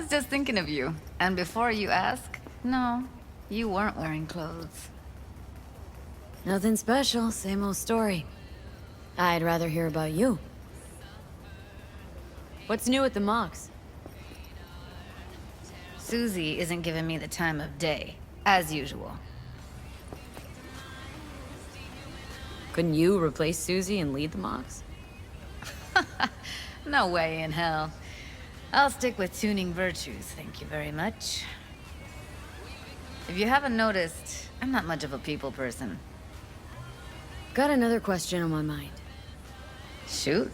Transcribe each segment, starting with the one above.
was just thinking of you. And before you ask, no, you weren't wearing clothes. Nothing special, same old story. I'd rather hear about you. What's new at the Mox? Susie isn't giving me the time of day, as usual. Couldn't you replace Susie and lead the Mox? No way in hell. I'll stick with tuning virtues, thank you very much. If you haven't noticed, I'm not much of a people person. Got another question on my mind. Shoot.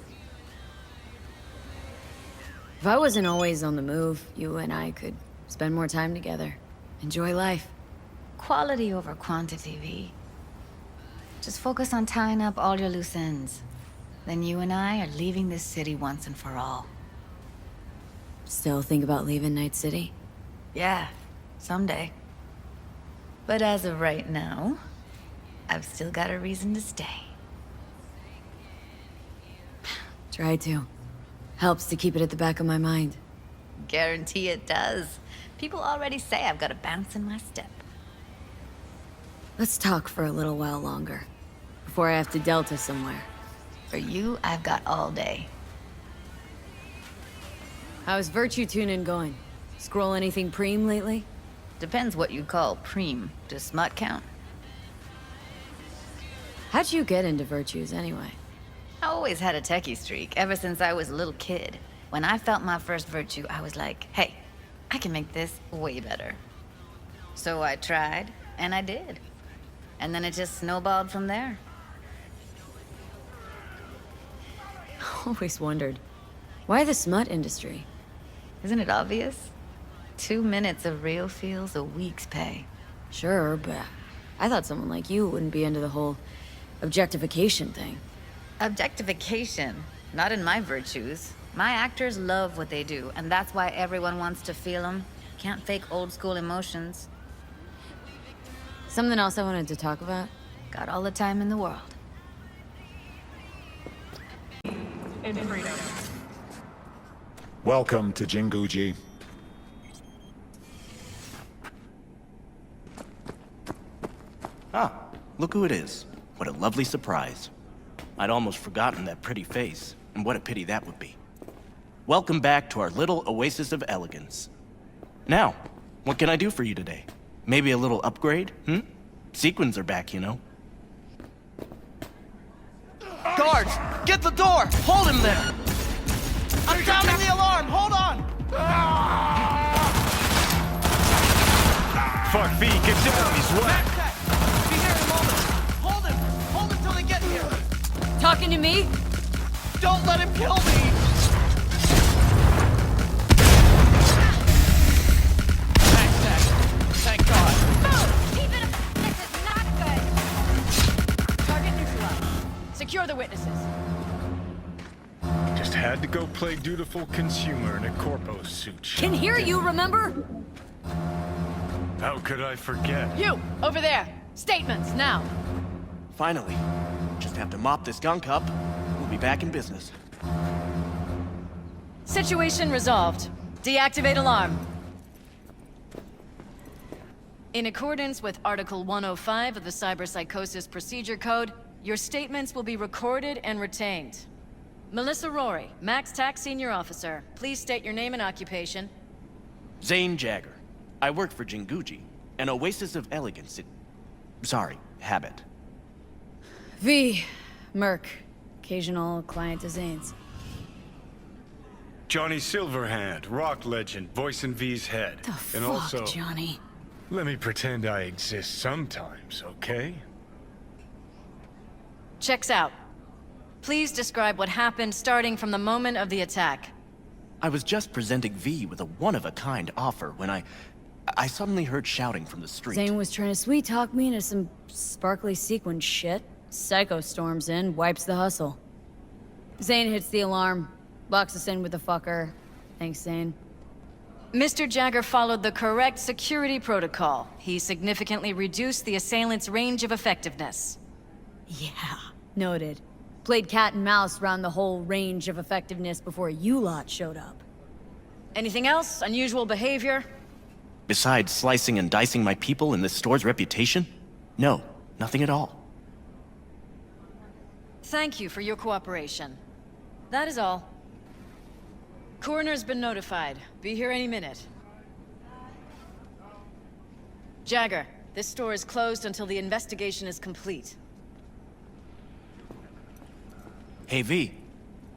If I wasn't always on the move, you and I could spend more time together. Enjoy life. Quality over quantity, V. Just focus on tying up all your loose ends. Then you and I are leaving this city once and for all. Still think about leaving Night City? Yeah, someday. But as of right now, I've still got a reason to stay. Try to. Helps to keep it at the back of my mind. Guarantee it does. People already say I've got a bounce in my step. Let's talk for a little while longer. Before I have to Delta somewhere. For you, I've got all day. How's Virtue Tuning going? Scroll anything preem lately? Depends what you call preem. Does smut count? How'd you get into Virtues anyway? I always had a techie streak, ever since I was a little kid. When I felt my first virtue, I was like, hey, I can make this way better. So I tried, and I did. And then it just snowballed from there. Always wondered, why the smut industry? Isn't it obvious? 2 minutes of real feels a week's pay. Sure, but I thought someone like you wouldn't be into the whole objectification thing. Objectification? Not in my virtues. My actors love what they do, and that's why everyone wants to feel them. Can't fake old school emotions. Something else I wanted to talk about? Got all the time in the world. Welcome to Jinguji. Ah, look who it is. What a lovely surprise. I'd almost forgotten that pretty face, and what a pity that would be. Welcome back to our little oasis of elegance. Now, what can I do for you today? Maybe a little upgrade, Sequins are back, you know. Guards, get the door! Hold him there! I'm sounding the alarm! Hold on! Fuck V, get down, he's wet. Be here in a moment. Hold him! Hold him till they get here! Talking to me? Don't let him kill me! Thank God. Even if this is not good. Target neutralized. Secure the witnesses. Just had to go play dutiful consumer in a corpo suit. Can hear you, remember? How could I forget? You, over there. Statements, now. Finally. Just have to mop this gunk up. We'll be back in business. Situation resolved. Deactivate alarm. In accordance with Article 105 of the Cyberpsychosis Procedure Code, your statements will be recorded and retained. Melissa Rory, Max Tac Senior Officer. Please state your name and occupation. Zane Jagger. I work for Jinguji, an oasis of elegance. Sorry, habit. V. Merc. Occasional client to Zane's. Johnny Silverhand, rock legend, voice in V's head. The And fuck, also, Johnny? let me pretend I exist sometimes, okay? Checks out. Please describe what happened starting from the moment of the attack. I was just presenting V with a one-of-a-kind offer when I suddenly heard shouting from the street. Zane was trying to sweet-talk me into some sparkly sequin shit. Psycho storms in, wipes the hustle. Zane hits the alarm, locks us in with the fucker. Thanks, Zane. Mr. Jagger followed the correct security protocol. He significantly reduced the assailant's range of effectiveness. Yeah, noted. Played cat and mouse around the whole range of effectiveness before you lot showed up. Anything else? Unusual behavior? Besides slicing and dicing my people and this store's reputation? No, nothing at all. Thank you for your cooperation. That is all. Coroner's been notified. Be here any minute. Jagger, this store is closed until the investigation is complete. Hey V,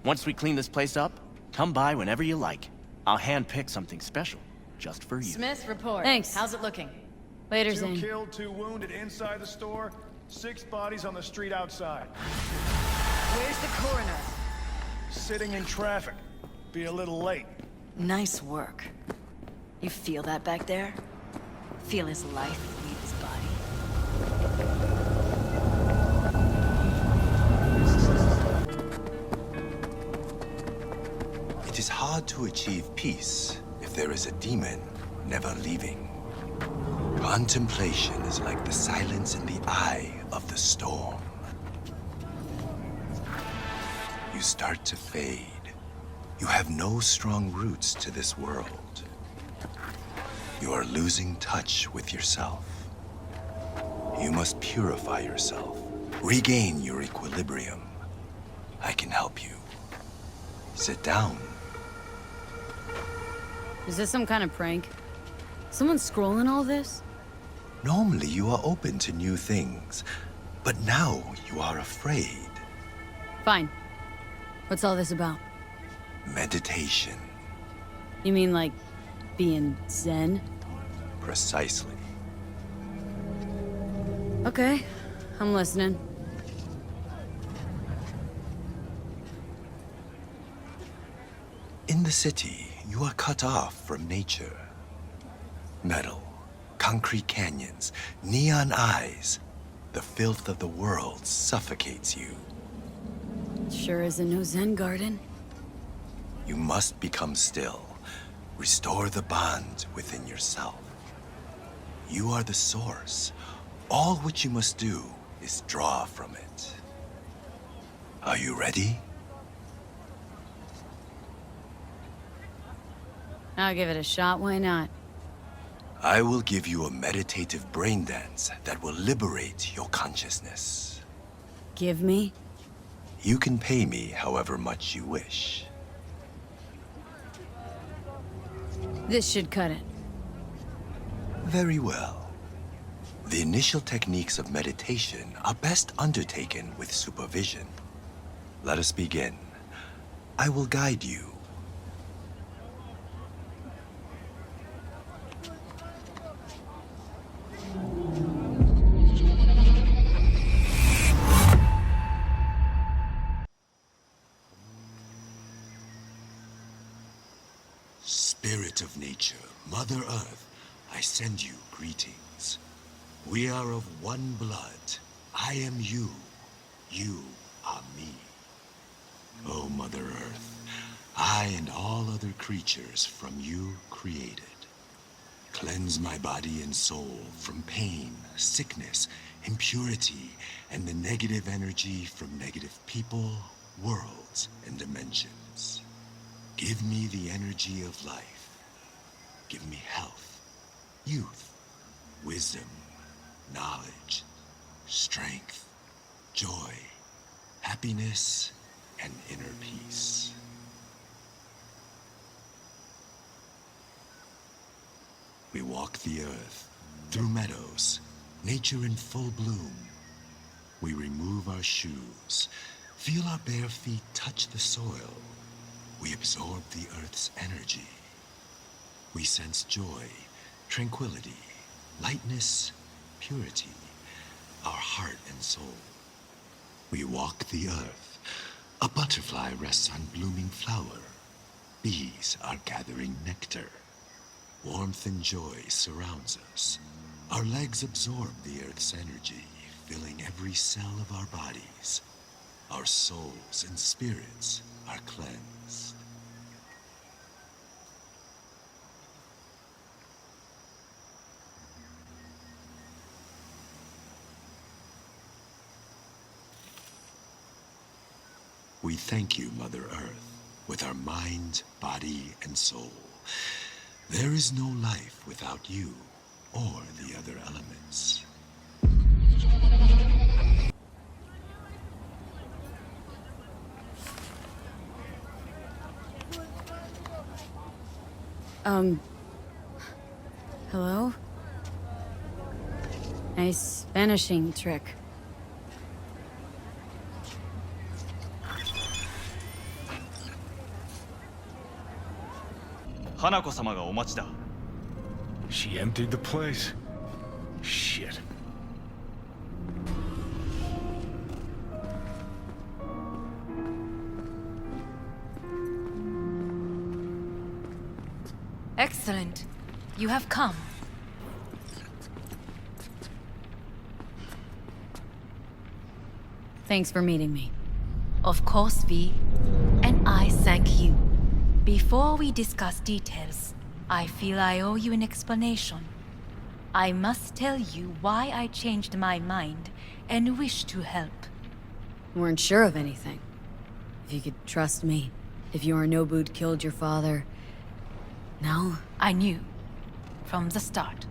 once we clean this place up, come by whenever you like. I'll hand-pick something special, just for you. Smith, report. Thanks. How's it looking? Later, 2 Zane. killed, 2 wounded inside the store, 6 bodies on the street outside. Where's the coroner? Sitting in traffic. Be a little late. Nice work. You feel that back there? Feel his life leave his body? It is hard to achieve peace if there is a demon never leaving. Contemplation is like the silence in the eye of the storm. You start to fade. You have no strong roots to this world. You are losing touch with yourself. You must purify yourself, regain your equilibrium. I can help you. Sit down. Is this some kind of prank? Someone scrolling all this? Normally you are open to new things, but now you are afraid. Fine. What's all this about? Meditation. You mean like being zen? Precisely. Okay, I'm listening. In the city, you are cut off from nature. Metal, concrete canyons, neon eyes. The filth of the world suffocates you. Sure isn't no zen garden. You must become still. Restore the bond within yourself. You are the source. All which you must do is draw from it. Are you ready? I'll give it a shot, why not? I will give you a meditative brain dance that will liberate your consciousness. Give me? You can pay me however much you wish. This should cut it. Very well. The initial techniques of meditation are best undertaken with supervision. Let us begin. I will guide you. Spirit of nature, Mother Earth, I send you greetings. We are of one blood. I am you. You are me. O Mother Earth, I and all other creatures from you created. Cleanse my body and soul from pain, sickness, impurity, and the negative energy from negative people, worlds, and dimensions. Give me the energy of life. Give me health, youth, wisdom, knowledge, strength, joy, happiness, and inner peace. We walk the earth, through meadows, nature in full bloom. We remove our shoes, feel our bare feet touch the soil. We absorb the earth's energy. We sense joy, tranquility, lightness, purity, our heart and soul. We walk the earth. A butterfly rests on blooming flower. Bees are gathering nectar. Warmth and joy surrounds us. Our legs absorb the earth's energy, filling every cell of our bodies. Our souls and spirits are cleansed. We thank you, Mother Earth, with our mind, body, and soul. There is no life without you or the other elements. Hello? Nice vanishing trick. She emptied the place. Shit. Excellent. You have come. Thanks for meeting me. Of course, V. And I thank you. Before we discuss details, I feel I owe you an explanation. I must tell you why I changed my mind and wish to help. Weren't sure of anything. If you could trust me. If Yorinobu'd killed your father. No? I knew. From the start.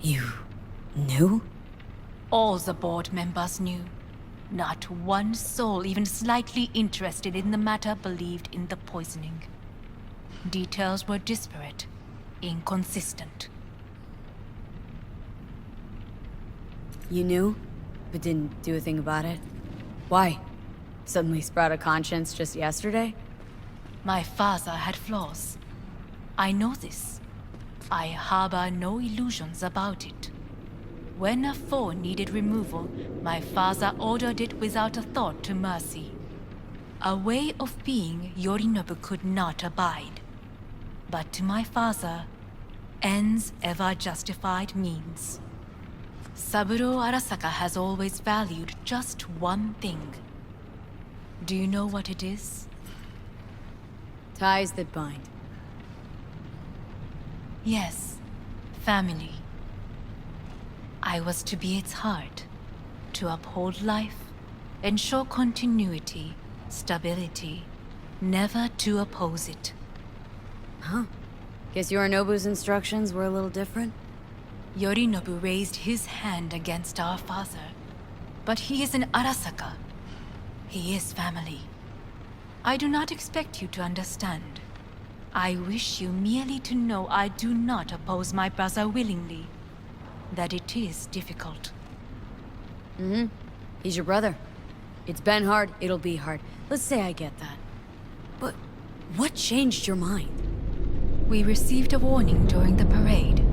You knew? All the board members knew. Not one soul even slightly interested in the matter believed in the poisoning. Details were disparate, inconsistent. You knew, but didn't do a thing about it? Why? Suddenly sprout a conscience just yesterday? My father had flaws. I know this. I harbor no illusions about it. When a foe needed removal, my father ordered it without a thought to mercy. A way of being Yorinobu could not abide. But to my father, ends ever justified means. Saburo Arasaka has always valued just one thing. Do you know what it is? Ties that bind. Yes, family. I was to be its heart, to uphold life, ensure continuity, stability, never to oppose it. Huh? Guess Yorinobu's instructions were a little different? Yorinobu raised his hand against our father, but he is an Arasaka. He is family. I do not expect you to understand. I wish you merely to know I do not oppose my brother willingly. That it is difficult. He's your brother. It's been hard, it'll be hard. Let's say I get that. But what changed your mind? We received a warning during the parade.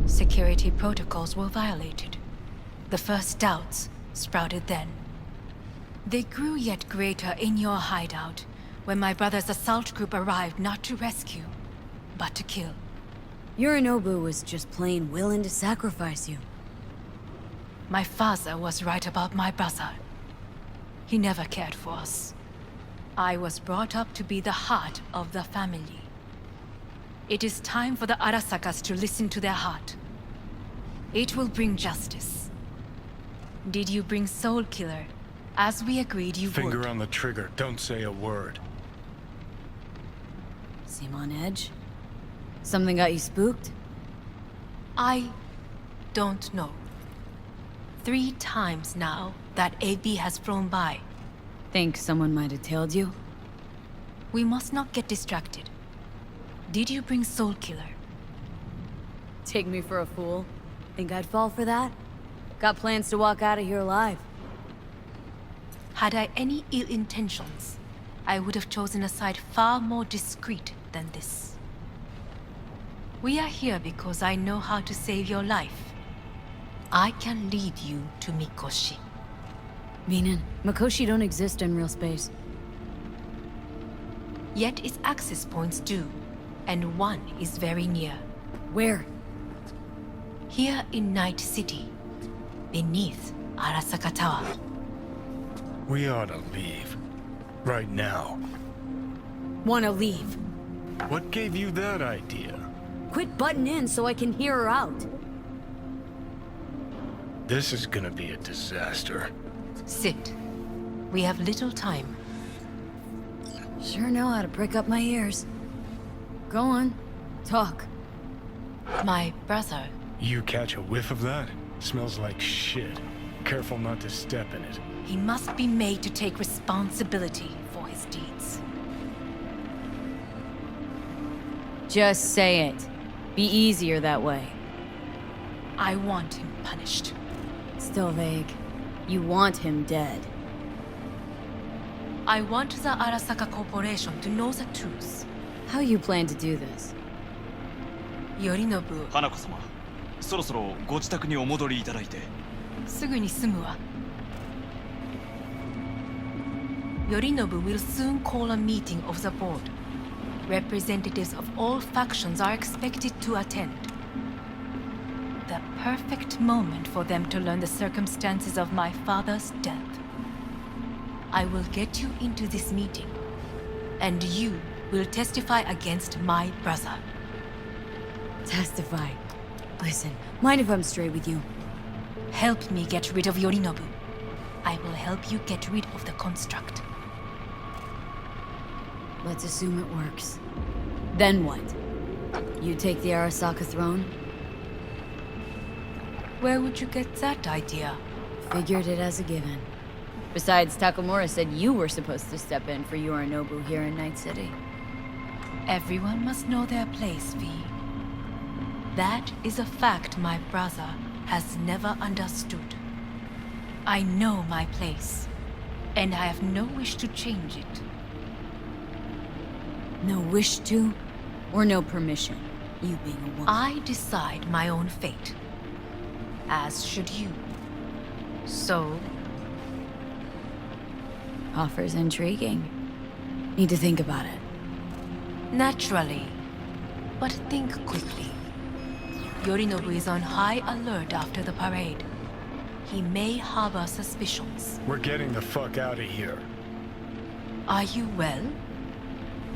Security protocols were violated. The first doubts sprouted then. They grew yet greater in your hideout when my brother's assault group arrived not to rescue, but to kill. Yorinobu was just plain willing to sacrifice you. My father was right about my brother. He never cared for us. I was brought up to be the heart of the family. It is time for the Arasakas to listen to their heart. It will bring justice. Did you bring Soul Killer, as we agreed you would? Finger on the trigger. Don't say a word. Seem on edge? Something got you spooked? I don't know. 3 times now that AB has flown by. Think someone might have tailed you? We must not get distracted. Did you bring Soul Killer? Take me for a fool? Think I'd fall for that? Got plans to walk out of here alive. Had I any ill intentions, I would have chosen a side far more discreet than this. We are here because I know how to save your life. I can lead you to Mikoshi. Meaning, Mikoshi don't exist in real space. Yet its access points do, and one is very near. Where? Here in Night City, beneath Arasaka Tower. We ought to leave. Right now. Wanna leave. What gave you that idea? Quit butting in so I can hear her out. This is gonna be a disaster. Sit. We have little time. Sure know how to prick up my ears. Go on. Talk. My brother. You catch a whiff of that? Smells like shit. Careful not to step in it. He must be made to take responsibility for his deeds. Just say it. Be easier that way. I want him punished. Still vague. You want him dead. I want the Arasaka Corporation to know the truth. How you plan to do this? Yorinobu, 花子様、そろそろご自宅にお戻りいただいて。すぐに済むわ。Yorinobu will soon call a meeting of the board. Representatives of all factions are expected to attend. The perfect moment for them to learn the circumstances of my father's death. I will get you into this meeting, and you will testify against my brother. Testify. Listen, mind if I'm straight with you? Help me get rid of Yorinobu. I will help you get rid of the construct. Let's assume it works. Then what? You take the Arasaka throne? Where would you get that idea? Figured it as a given. Besides, Takamura said you were supposed to step in for Yorinobu here in Night City. Everyone must know their place, V. That is a fact my brother has never understood. I know my place, and I have no wish to change it. No wish to, or no permission, you being a woman. I decide my own fate, as should you. So, Offer's intriguing. Need to think about it. naturally, but think quickly. Yorinobu is on high alert after the parade. He may harbor suspicions. We're getting the fuck out of here. Are you well?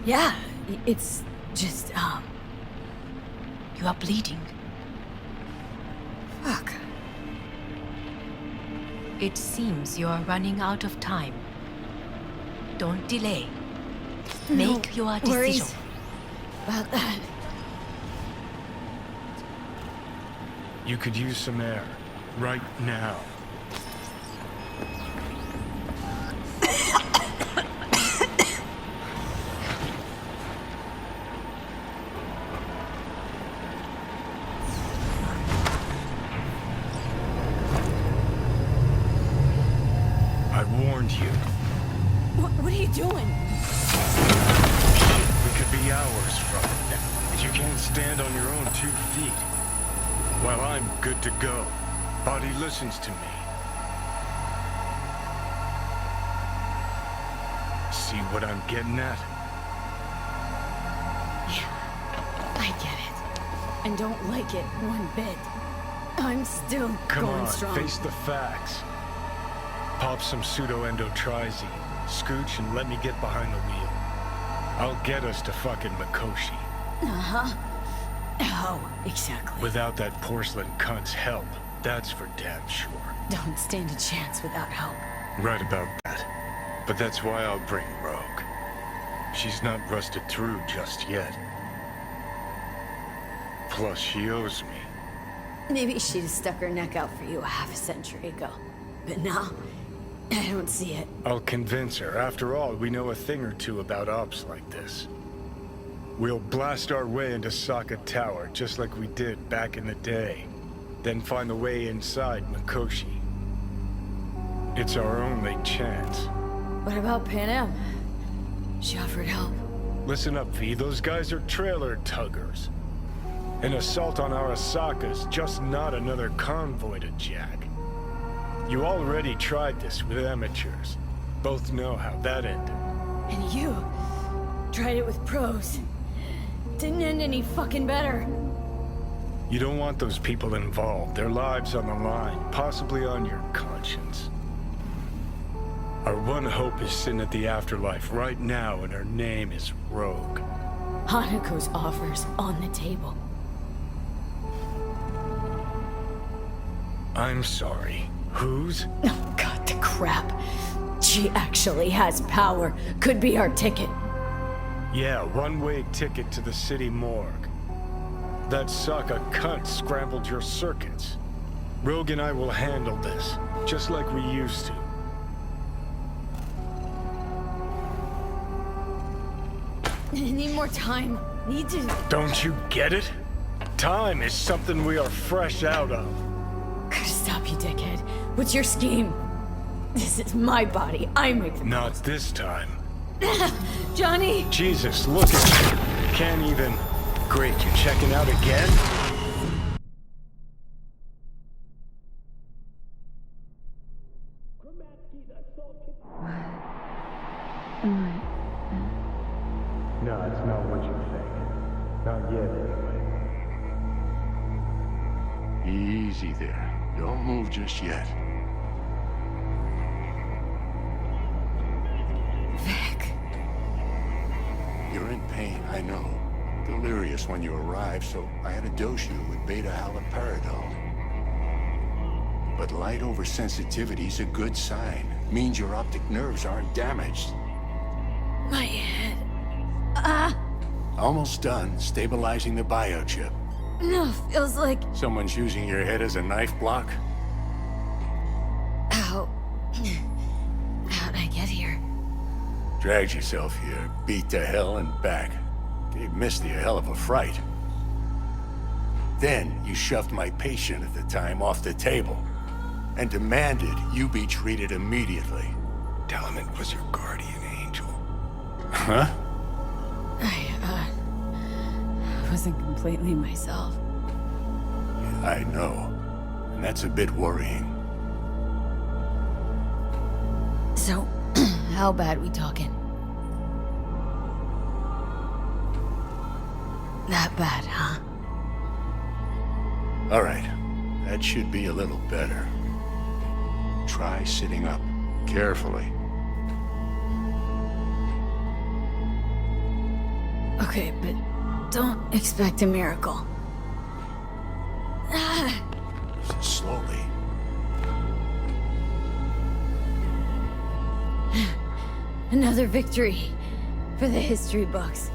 Yeah, it's just, You are bleeding. fuck. It seems you are running out of time. Don't delay. Make your decision. Worries about that. You could use some air. Right now. I warned you. What are you doing? We could be hours from it. And you can't stand on your own 2 feet. Well, I'm good to go. Body listens to me. See what I'm getting at? I get it. And don't like it one bit. I'm still Come going on, strong. face the facts. Pop some pseudo-endotrizine, scooch, and let me get behind the wheel. I'll get us to fucking Mikoshi. Uh-huh. How exactly? Without that porcelain cunt's help, that's for damn sure. Don't stand a chance without help. Right about that. But that's why I'll bring Rogue. She's not rusted through just yet. Plus, she owes me. Maybe she'd have stuck her neck out for you a half a century ago. But now, I don't see it. I'll convince her. After all, we know a thing or two about ops like this. We'll blast our way into Sokka Tower, just like we did back in the day. Then find the way inside Mikoshi. It's our only chance. What about Panam? She offered help. Listen up, V. Those guys are trailer tuggers. An assault on Arasaka's just not another convoy to jack. You already tried this with amateurs. Both know how that ended. And you tried it with pros. Didn't end any fucking better. You don't want those people involved, their lives on the line, possibly on your conscience. Our one hope is sin at the afterlife right now, and her name is Rogue. Hanako's offers on the table. I'm sorry. Whose? Oh, God, the crap. She actually has power. Could be our ticket. Yeah, one-way ticket to the city morgue. That Sokka cunt scrambled your circuits. Rogue and I will handle this, just like we used to. Need more time. Need to... Don't you get it? Time is something we are fresh out of. Gotta stop you, dickhead. What's your scheme? This is my body. I make the... Not this time. Johnny! Jesus, look at you. Can't even... Great, you checking out again? No, it's not what you think. Not yet, anyway. Easy there. Don't move just yet. Vic. You're in pain, I know. Delirious when you arrived, so I had to dose you with beta-haloperidol. But light oversensitivity's a good sign. Means your optic nerves aren't damaged. My head. Almost done stabilizing the biochip. No, feels like... Someone's using your head as a knife block? How... How'd I get here? Dragged yourself here, beat to hell and back. Gave Misty a hell of a fright. Then you shoved my patient at the time off the table and demanded you be treated immediately. Tell him it was your guardian angel. Huh? I wasn't completely myself. I know. And that's a bit worrying. So, how bad we talking? That bad, huh? All right. That should be a little better. Try sitting up. Carefully. Okay, but don't expect a miracle. Slowly. Another victory for the history books.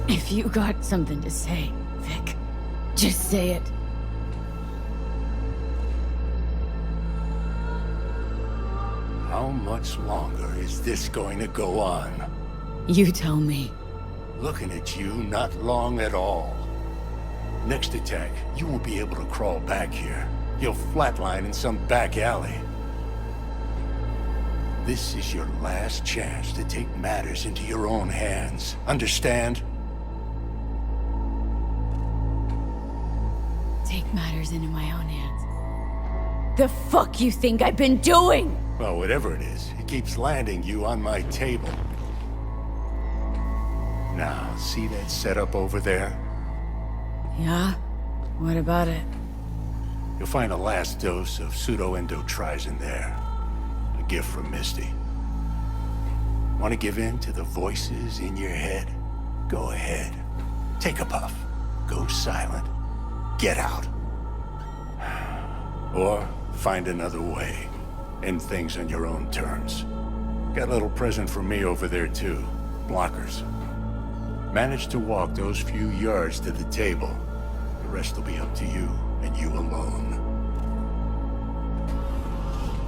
If you got something to say, Vic, just say it. How much longer is this going to go on? You tell me. Looking at you, not long at all. Next attack, you won't be able to crawl back here. You'll flatline in some back alley. This is your last chance to take matters into your own hands. Understand? Take matters into my own hands. The fuck you think I've been doing? Well, whatever it is, it keeps landing you on my table. Now, see that setup over there? Yeah? What about it? You'll find a last dose of pseudo-endotrizin there. A gift from Misty. Want to give in to the voices in your head? Go ahead. Take a puff. Go silent. Get out. Or find another way. End things on your own terms. Got a little present for me over there too. Blockers. Manage to walk those few yards to the table. The rest will be up to you, and you alone.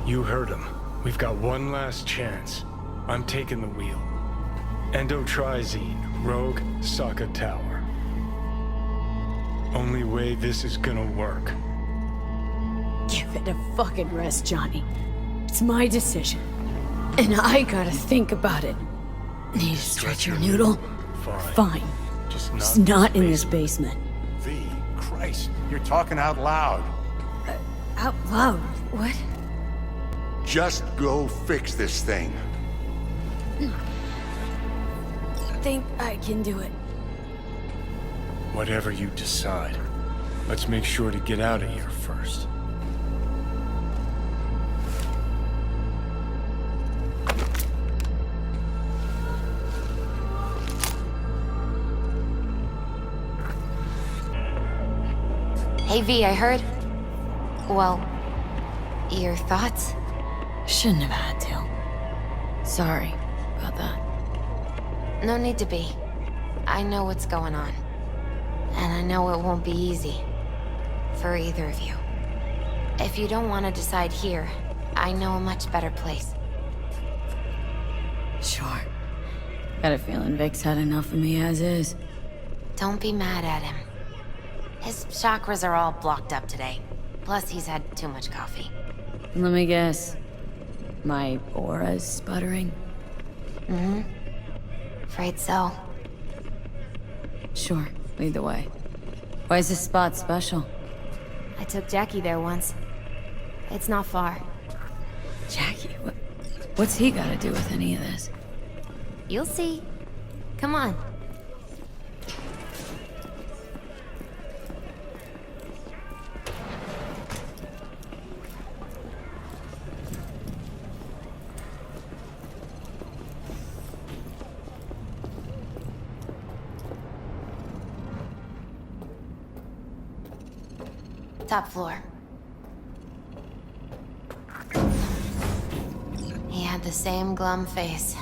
You heard him. We've got one last chance. I'm taking the wheel. Endotrizine, Rogue, Sokka Tower. Only way this is gonna work. Give it a fucking rest, Johnny. It's my decision. And I gotta think about it. Need a stretcher noodle? Fine. Just not in this basement. V, Christ, you're talking out loud. Out loud? What? Just go fix this thing. Think I can do it. Whatever you decide. Let's make sure to get out of here first. Hey V, I heard... Well, Your thoughts? Shouldn't have had to. Sorry about that. No need to be. I know what's going on. And I know it won't be easy. For either of you. If you don't want to decide here, I know a much better place. Sure. Got a feeling Vic's had enough of me as is. Don't be mad at him. His chakras are all blocked up today. Plus, he's had too much coffee. Let me guess. My aura's sputtering? Mm-hmm. Afraid so. Sure, lead the way. Why is this spot special? I took Jackie there once. It's not far. Jackie? What's he got to do with any of this? You'll see. Come on. Top floor. He had the same glum face.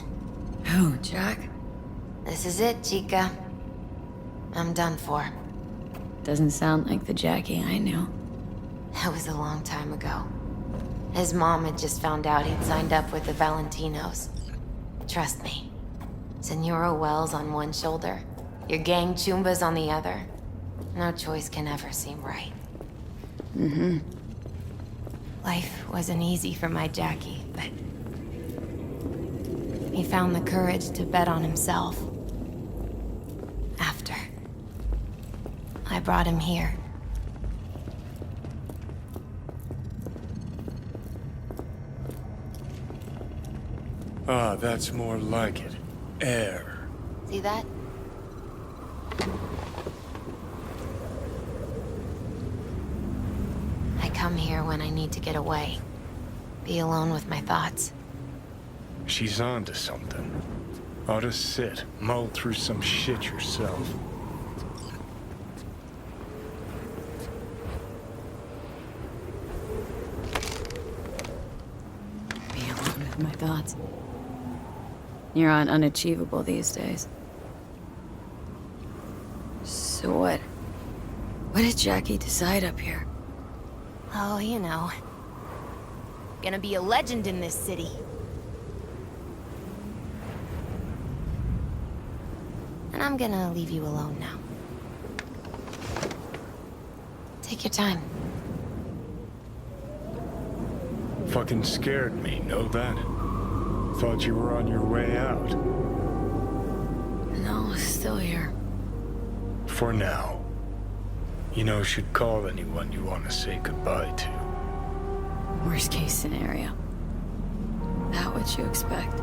Who, Jack? This is it, Chica. I'm done for. Doesn't sound like the Jackie I knew. That was a long time ago. His mom had just found out he'd signed up with the Valentinos. Trust me. Senora Wells on one shoulder, your gang Chumbas on the other. No choice can ever seem right. Mm-hmm. Life wasn't easy for my Jackie, but he found the courage to bet on himself. After I brought him here. Ah, that's more like it. Air. See that? I come here when I need to get away. Be alone with my thoughts. She's on to something. Ought to sit, mull through some shit yourself. Be alone with my thoughts. You're on unachievable these days. So what? What did Jackie decide up here? Oh, you know. Gonna be a legend in this city. And I'm gonna leave you alone now. Take your time. Fucking scared me, know that? Thought you were on your way out. No, still here. For now. You know, should call anyone you want to say goodbye to. Worst case scenario. That what you expect?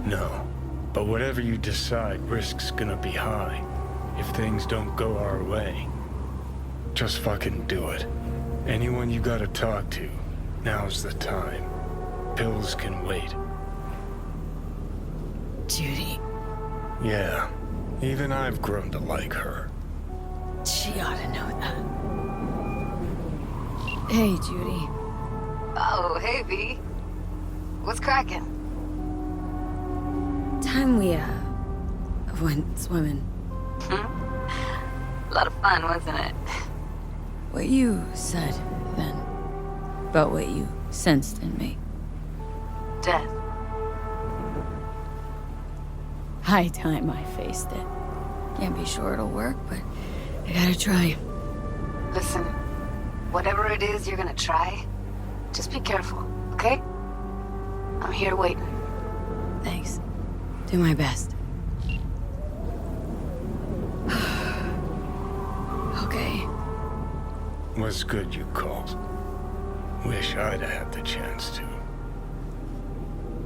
No. But whatever you decide, risk's gonna be high. If things don't go our way. Just fucking do it. Anyone you gotta talk to, now's the time. Pills can wait. Judy. Yeah. Even I've grown to like her. She ought to know that. Hey, Judy. Oh, hey, V. What's cracking? Time we, went swimming. A lot of fun, wasn't it? What you said, then. About what you sensed in me. Death. High time I faced it. Can't be sure it'll work, but I gotta try. Listen, whatever it is you're gonna try, just be careful, okay? I'm here waiting. Thanks. Do my best. Okay. Was good you called. Wish I'd had the chance to.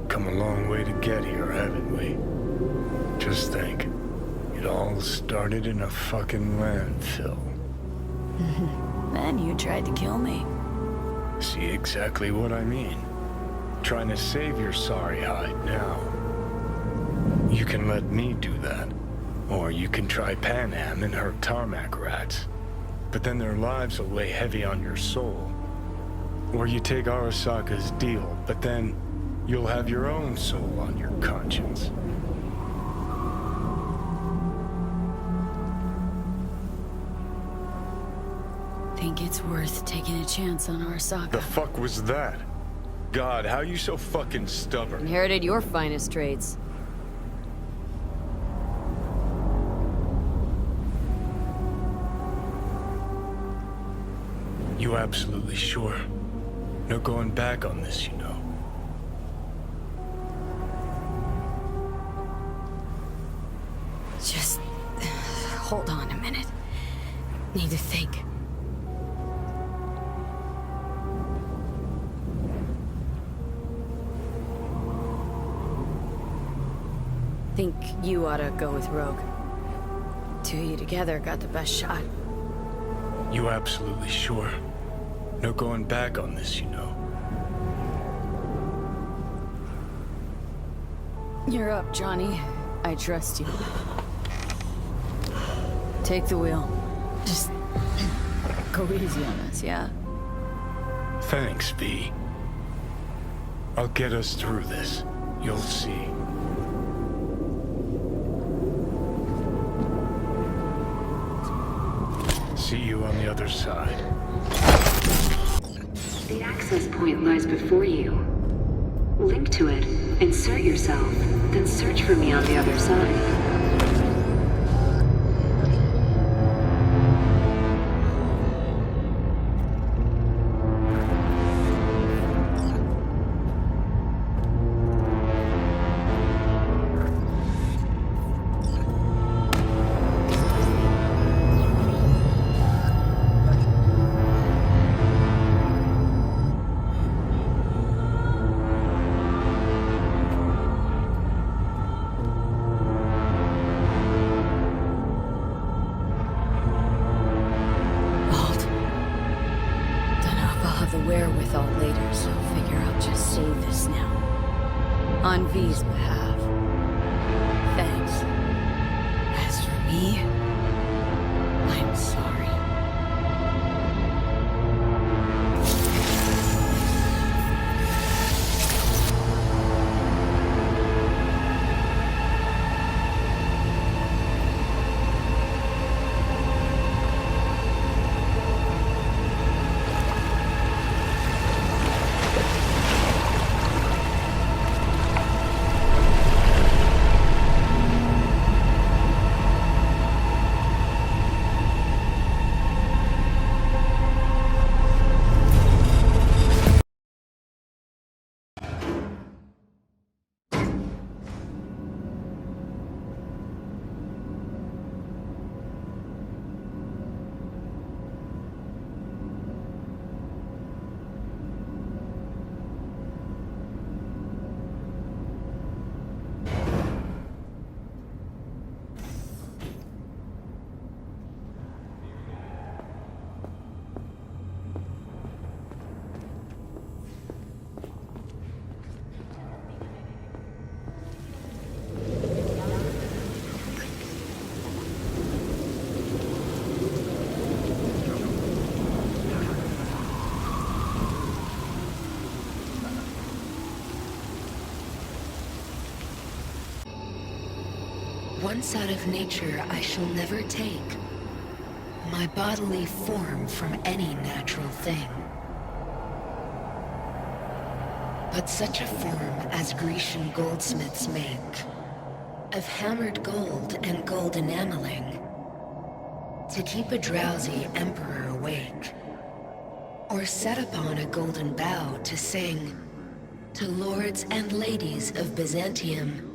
Come a long way to get here, haven't we? Just think. It all started in a fucking landfill. Then you tried to kill me. See exactly what I mean. Trying to save your sorry hide now. You can let me do that. Or you can try Panam and her tarmac rats. But then their lives will weigh heavy on your soul. Or you take Arasaka's deal, but then you'll have your own soul on your conscience. Think it's worth taking a chance on Arasaka. The fuck was that? God, how you so fucking stubborn? Inherited your finest traits. You absolutely sure? No going back on this, you know. Just... hold on a minute. Need to think. Think you ought to go with Rogue. Two of you together got the best shot. You absolutely sure? No going back on this, you know. You're up, Johnny. I trust you. Take the wheel. Just go easy on us, yeah? Thanks, V. I'll get us through this. You'll see. See you on the other side. The access point lies before you. Link to it, insert yourself, then search for me on the other side. The wherewithal later, so figure I'll just save this now. On V's behalf. Thanks. As for me, I'm sorry. Once out of nature, I shall never take my bodily form from any natural thing. But such a form as Grecian goldsmiths make, of hammered gold and gold enameling, to keep a drowsy emperor awake, or set upon a golden bough to sing to lords and ladies of Byzantium,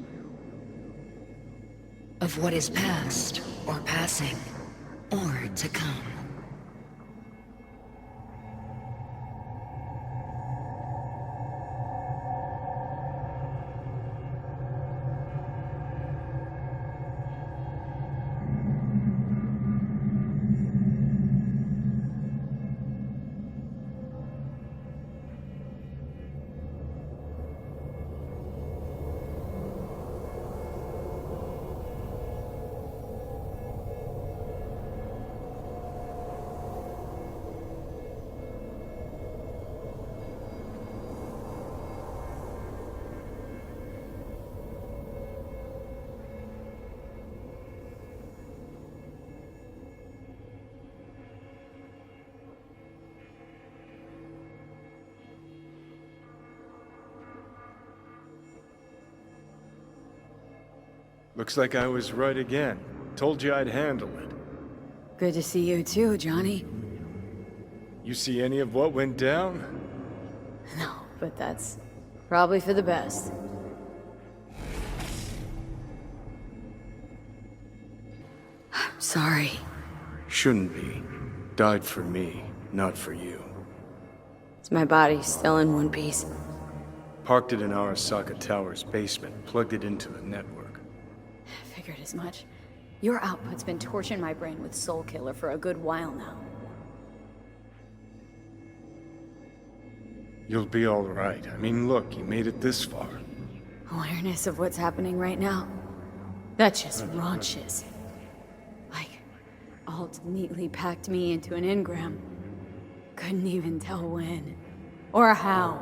of what is past, or passing, or to come. Looks like I was right again. Told you I'd handle it. Good to see you too, Johnny. You see any of what went down? No, but that's probably for the best. Sorry. Shouldn't be. Died for me, not for you. Is my body still in one piece? Parked it in Arasaka Tower's basement, plugged it into the network. Figured as much. Your output's been torching my brain with Soul Killer for a good while now. You'll be all right. I mean, look, you made it this far. Awareness of what's happening right now? That just raunches. Like, Alt neatly packed me into an engram. Couldn't even tell when. Or how.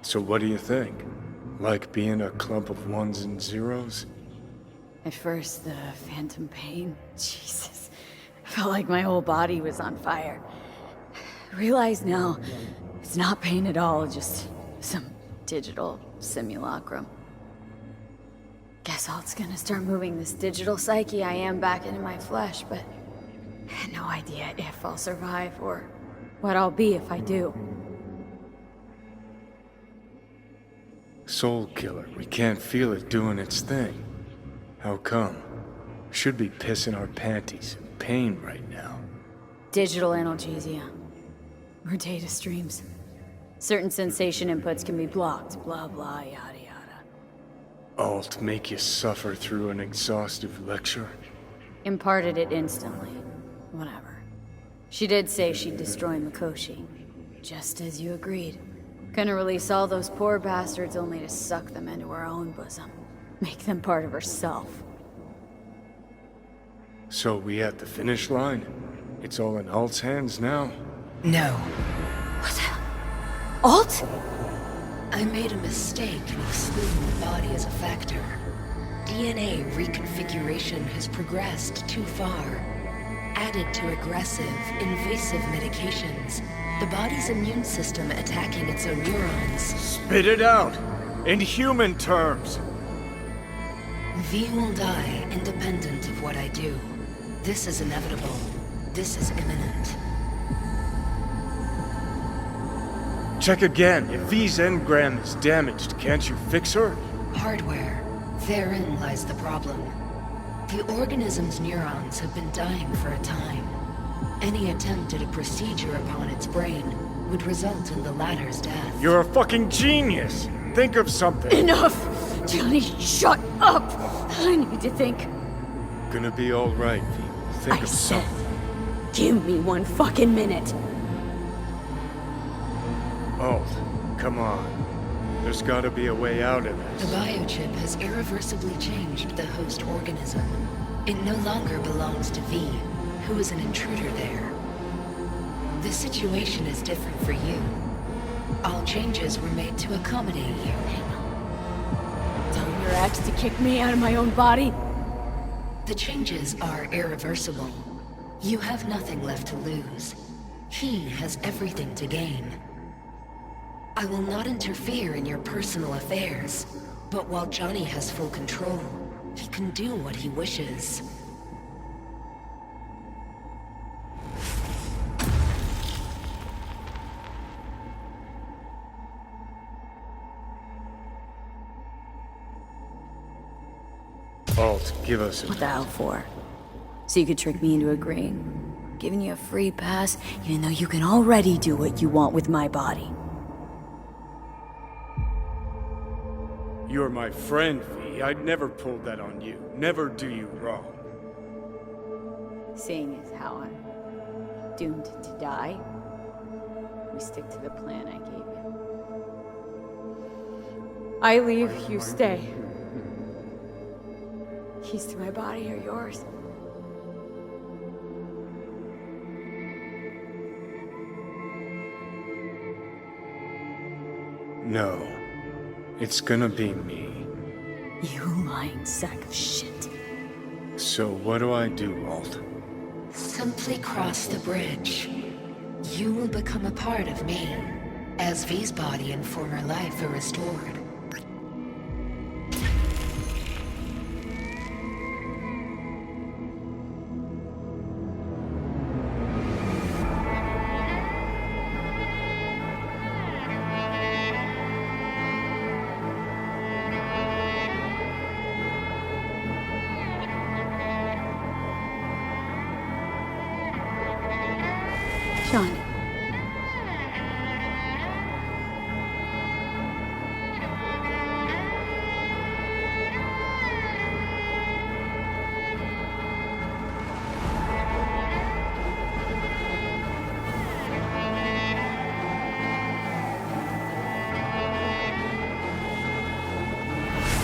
So what do you think? Like being a clump of ones and zeros? At first, the phantom pain. Jesus. Felt like my whole body was on fire. Realize now, it's not pain at all, just some digital simulacrum. Guess Alt's gonna start moving this digital psyche I am back into my flesh, but I had no idea if I'll survive or what I'll be if I do. Soul Killer, we can't feel it doing its thing. How come? Should be pissing our panties in pain right now. Digital analgesia. Or data streams. Certain sensation inputs can be blocked, blah blah, yada yada. Alt make you suffer through an exhaustive lecture? Imparted it instantly. Whatever. She did say she'd destroy Mikoshi. Just as you agreed. Gonna release all those poor bastards only to suck them into her own bosom. Make them part of herself. So we at the finish line? It's all in Alt's hands now? No. What the hell? Alt? I made a mistake in excluding the body as a factor. DNA reconfiguration has progressed too far. Added to aggressive, invasive medications, the body's immune system attacking its own neurons. Spit it out! In human terms! V will die independent of what I do. This is inevitable. This is imminent. Check again. If V's engram is damaged, can't you fix her? Hardware. Therein lies the problem. The organism's neurons have been dying for a time. Any attempt at a procedure upon its brain would result in the latter's death. You're a fucking genius! Think of something! Enough! Johnny, shut up! I need to think. Gonna be alright, V. Think I of said, something. give me one fucking minute. Alt, come on. There's gotta be a way out of The this. biochip has irreversibly changed the host organism. It no longer belongs to V, who is an intruder there. The situation is different for you. All changes were made to accommodate you. Tell your ex to kick me out of my own body? The changes are irreversible. You have nothing left to lose. He has everything to gain. I will not interfere in your personal affairs, but while Johnny has full control, he can do what he wishes. Alt, give us What a... the hell for? So you could trick me into agreeing? Giving you a free pass, even though you can already do what you want with my body. You're my friend, V. I'd never pull that on you. Never do you wrong. Seeing as how I'm doomed to die, we stick to the plan I gave you. I leave, you stay. Keys to my body are yours. No. It's gonna be me. You lying sack of shit. So what do I do, Alt? Simply cross the bridge. You will become a part of me, as V's body and former life are restored. Johnny.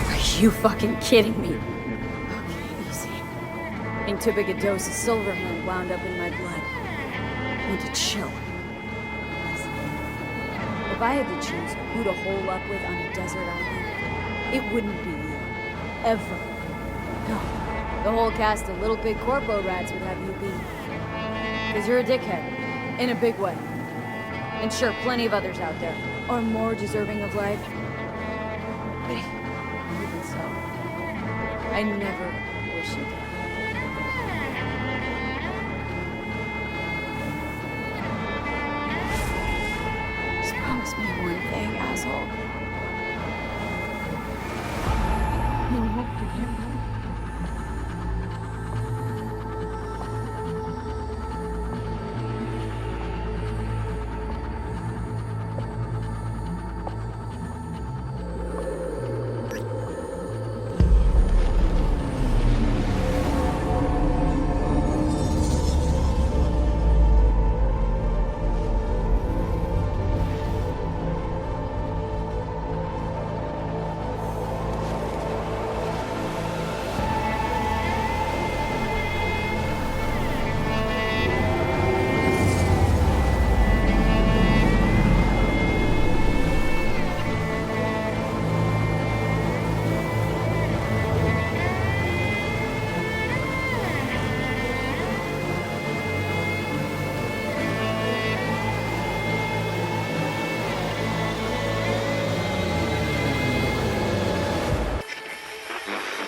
Are you fucking kidding me? Okay, easy. Getting too big a dose of Silverhand wound up in my blood. I need to chill. Listen, if I had to choose who to hole up with on a desert island, it wouldn't be you. Ever. No. The whole cast of Little Big Corpo Rats would have you be. Because you're a dickhead. In a big way. And sure, plenty of others out there are more deserving of life. But even so, I never wish you dead. Just promise me one thing, asshole.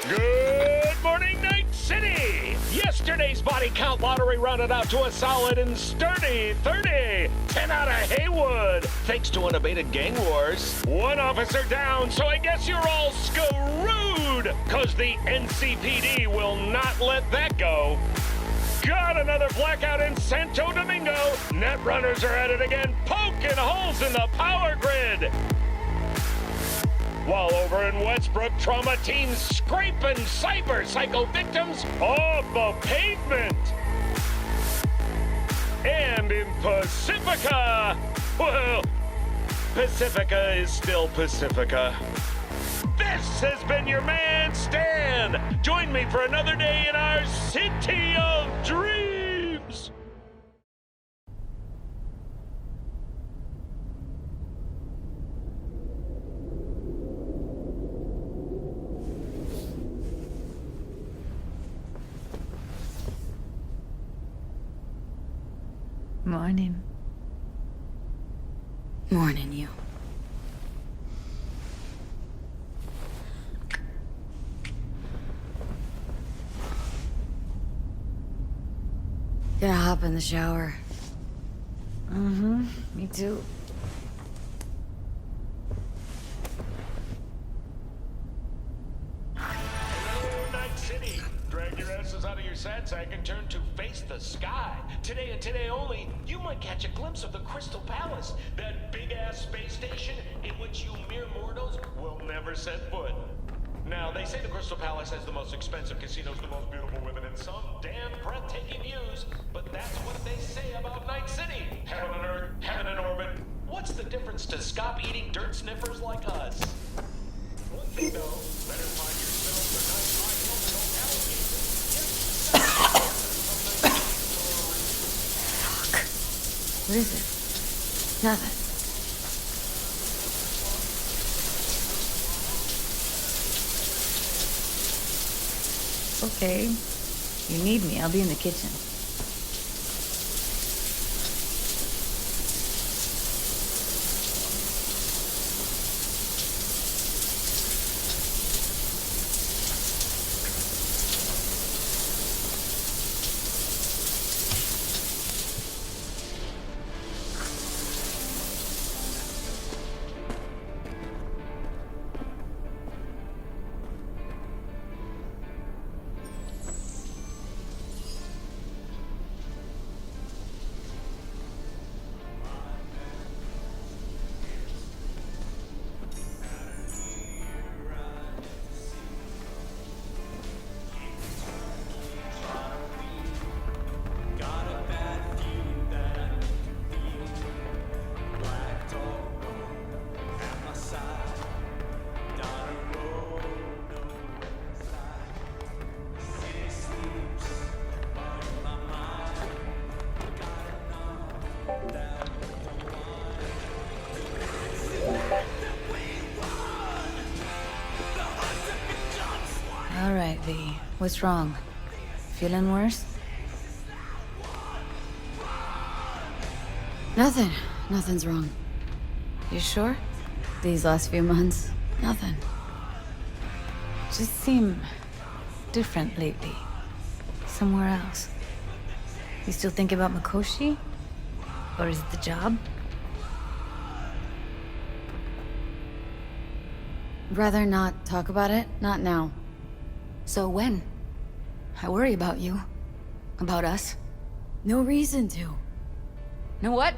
Good morning, Night City! Yesterday's body count lottery rounded out to a solid and sturdy 30. 10 out of Haywood, thanks to unabated gang wars. One officer down, so I guess you're all screwed, cause the NCPD will not let that go. Got another blackout in Santo Domingo. Netrunners are at it again, poking holes in the power grid. While over in Westbrook, trauma teams scraping cyber psycho victims off the pavement. And in Pacifica, well, Pacifica is still Pacifica. This has been your man, Stan. Join me for another day in our city of dreams. Morning. Morning, you. Gonna hop in the shower. Mm-hmm. Me too. Hello, Night City. Drag your asses out of your sad sack and turn to face the sky. Today and today only, you might catch a glimpse of the Crystal Palace, that big-ass space station in which you mere mortals will never set foot. Now, they say the Crystal Palace has the most expensive casinos, the most beautiful women, and some damn breathtaking views, but that's what they say about Night City. Heaven on Earth, heaven in orbit. What's the difference to scop-eating dirt sniffers like us? One thing though, better find yourself a nice What is it? Nothing. Okay. You need me, I'll be in the kitchen. What's wrong? Feeling worse? Nothing. Nothing's wrong. You sure? These last few months, nothing. Just seem different lately. Somewhere else. You still think about Mikoshi? Or is it the job? Rather not talk about it. Not now. So when? I worry about you. About us. No reason to. Know what?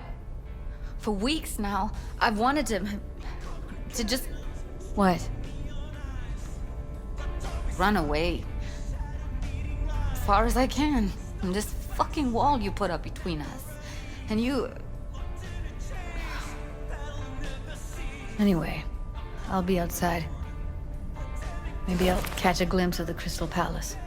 For weeks now, I've wanted to just What? run away. As far as I can. From this fucking wall you put up between us. And you... Anyway, I'll be outside. Maybe I'll catch a glimpse of the Crystal Palace.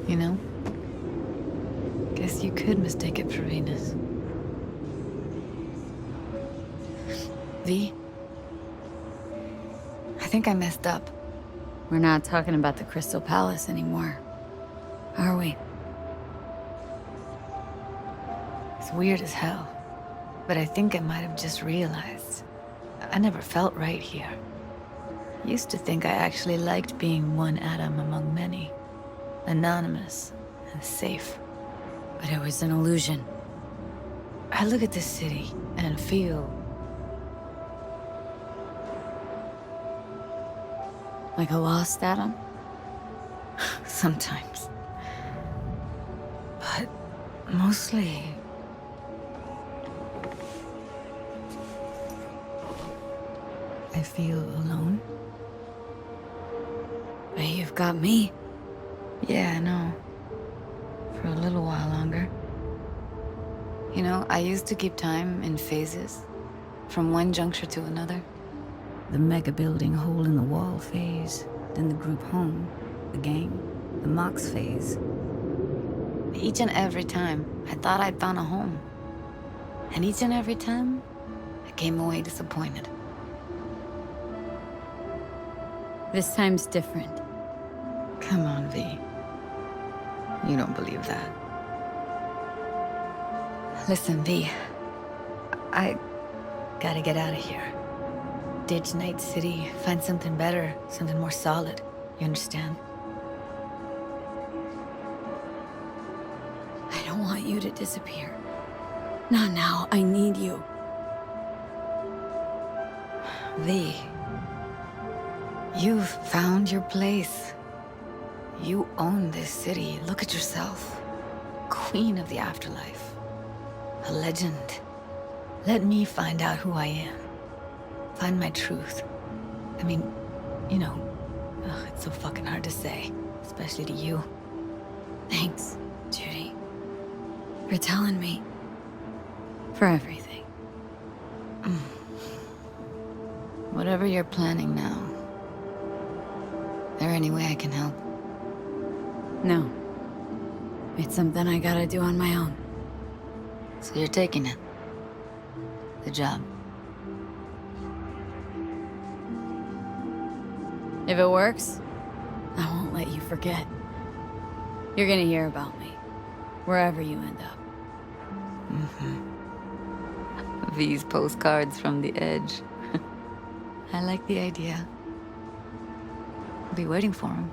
You know? Guess you could mistake it for Venus. V? I think I messed up. We're not talking about the Crystal Palace anymore, are we? It's weird as hell. But I think I might have just realized. I never felt right here. Used to think I actually liked being one atom among many. Anonymous and safe. But it was an illusion. I look at this city and feel... like a lost atom? Sometimes. But mostly... I feel alone. But you've got me. Yeah, I know. For a little while longer. You know, I used to keep time in phases. From one juncture to another. The mega building hole in the wall phase. Then the group home. The gang. The Mox phase. Each and every time, I thought I'd found a home. And each and every time, I came away disappointed. This time's different. Come on, V. You don't believe that. Listen, V. I gotta get out of here. Ditch Night City, find something better, something more solid. You understand? I don't want you to disappear. Not now. I need you. V. You've found your place. You own this city. Look at yourself. Queen of the afterlife. A legend. Let me find out who I am. Find my truth. I mean, you know, it's so fucking hard to say. Especially to you. Thanks, Judy. For telling me. For everything. Whatever you're planning now. There any way I can help? No. It's something I gotta do on my own. So you're taking it? The job? If it works, I won't let you forget. You're gonna hear about me. Wherever you end up. V's postcards from the edge. I like the idea. I'll be waiting for him.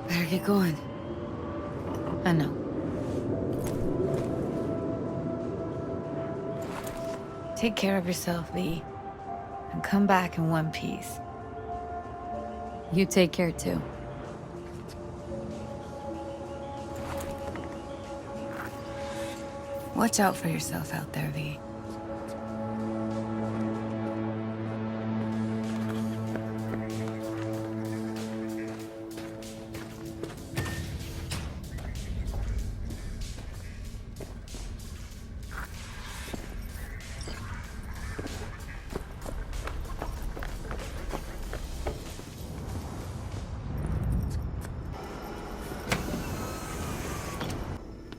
Better get going. I know. Take care of yourself, V. and come back in one piece. You take care too. Watch out for yourself out there, V.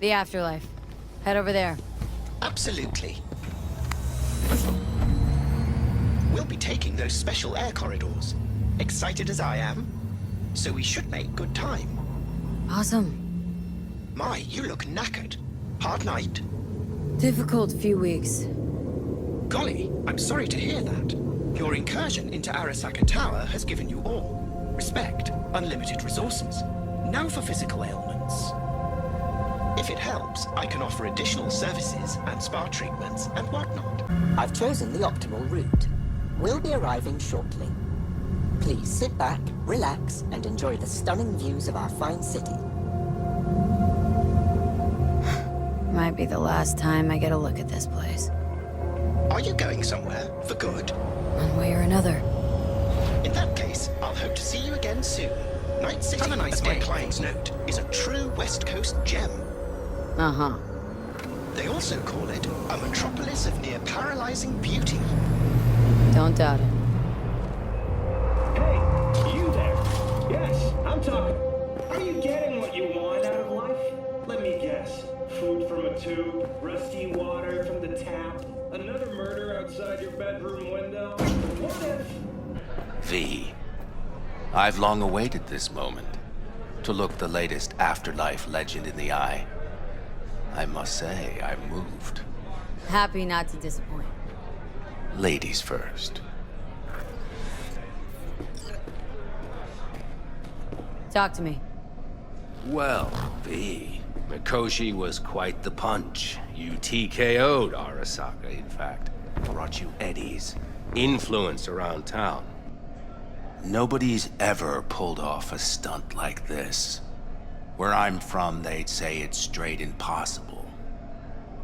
The afterlife. Head over there. Absolutely. We'll be taking those special air corridors. Excited as I am. So we should make good time. Awesome. My, you look knackered. Hard night? Difficult few weeks. Golly, I'm sorry to hear that. Your incursion into Arasaka Tower has given you all respect, unlimited resources. Now for physical ailments. If it helps, I can offer additional services and spa treatments and whatnot. I've chosen the optimal route. We'll be arriving shortly. Please sit back, relax, and enjoy the stunning views of our fine city. Might be the last time I get a look at this place. Are you going somewhere for good? One way or another. In that case, I'll hope to see you again soon. Night City, Have a nice as my day. clients note, is a true West Coast gem. Uh-huh. They also call it a metropolis of near paralyzing beauty. Don't doubt it. Hey, you there? Yes, I'm talking. Are you getting what you want out of life? Let me guess. Food from a tube, rusty water from the tap, another murder outside your bedroom window. What if... V. I've long awaited this moment. To look the latest afterlife legend in the eye. I must say, I'm moved. Happy not to disappoint. Ladies first. Talk to me. Well, V. Mikoshi was quite the punch. You TKO'd Arasaka, in fact. Brought you eddies. Influence around town. Nobody's ever pulled off a stunt like this. Where I'm from, they'd say it's straight impossible.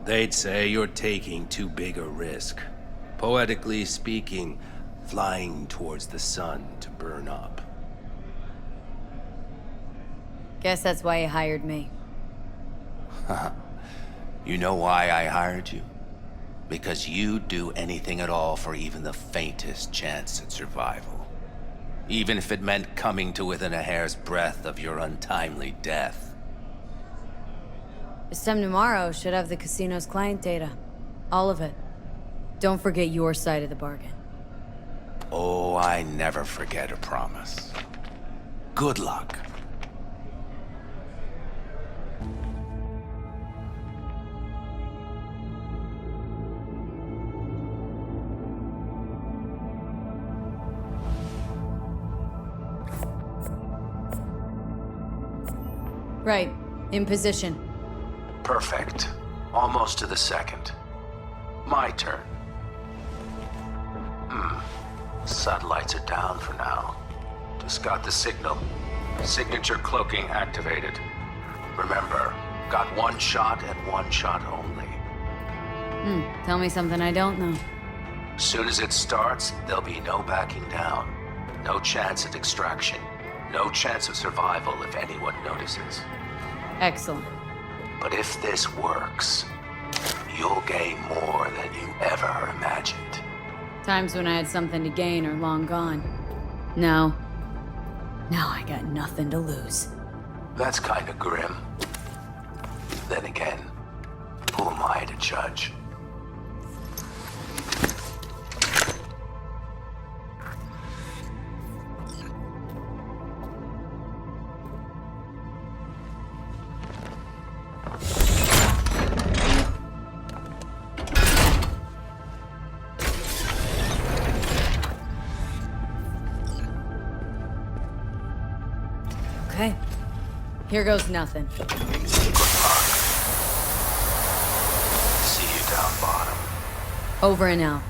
They'd say you're taking too big a risk. Poetically speaking, flying towards the sun to burn up. Guess that's why you hired me. You know why I hired you? Because you'd do anything at all for even the faintest chance at survival. Even if it meant coming to within a hair's breadth of your untimely death. This time tomorrow should have the casino's client data. All of it. Don't forget your side of the bargain. Oh, I never forget a promise. Good luck. Right. In position. Perfect. Almost to the second. My turn. Satellites are down for now. Just got the signal. Signature cloaking activated. Remember, got one shot and one shot only. Tell me something I don't know. Soon as it starts, there'll be no backing down. No chance at extraction. No chance of survival if anyone notices. Excellent. But if this works, you'll gain more than you ever imagined. Times when I had something to gain are long gone. Now I got nothing to lose. That's kinda grim. Then again, who am I to judge? Okay. Here goes nothing. See you down bottom. Over and out.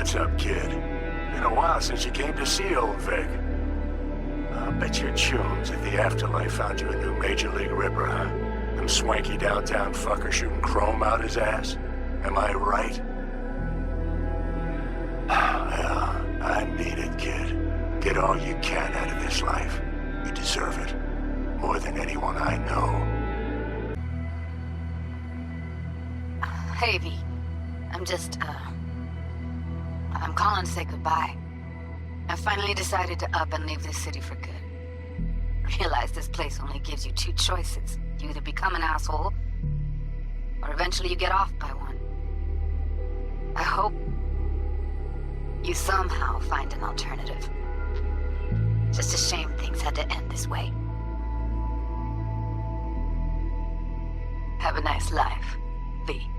What's up, kid? Been a while since you came to see old Vic. I'll bet your tunes if the afterlife found you a new Major League Ripper, huh? Them swanky downtown fucker shooting chrome out his ass. Am I right? Well, I need it, kid. Get all you can out of this life. You deserve it. More than anyone I know. Hey, V. I'm calling to say goodbye. I finally decided to up and leave this city for good. Realize this place only gives you two choices. You either become an asshole, or eventually you get off by one. I hope you somehow find an alternative. Just a shame things had to end this way. Have a nice life, V.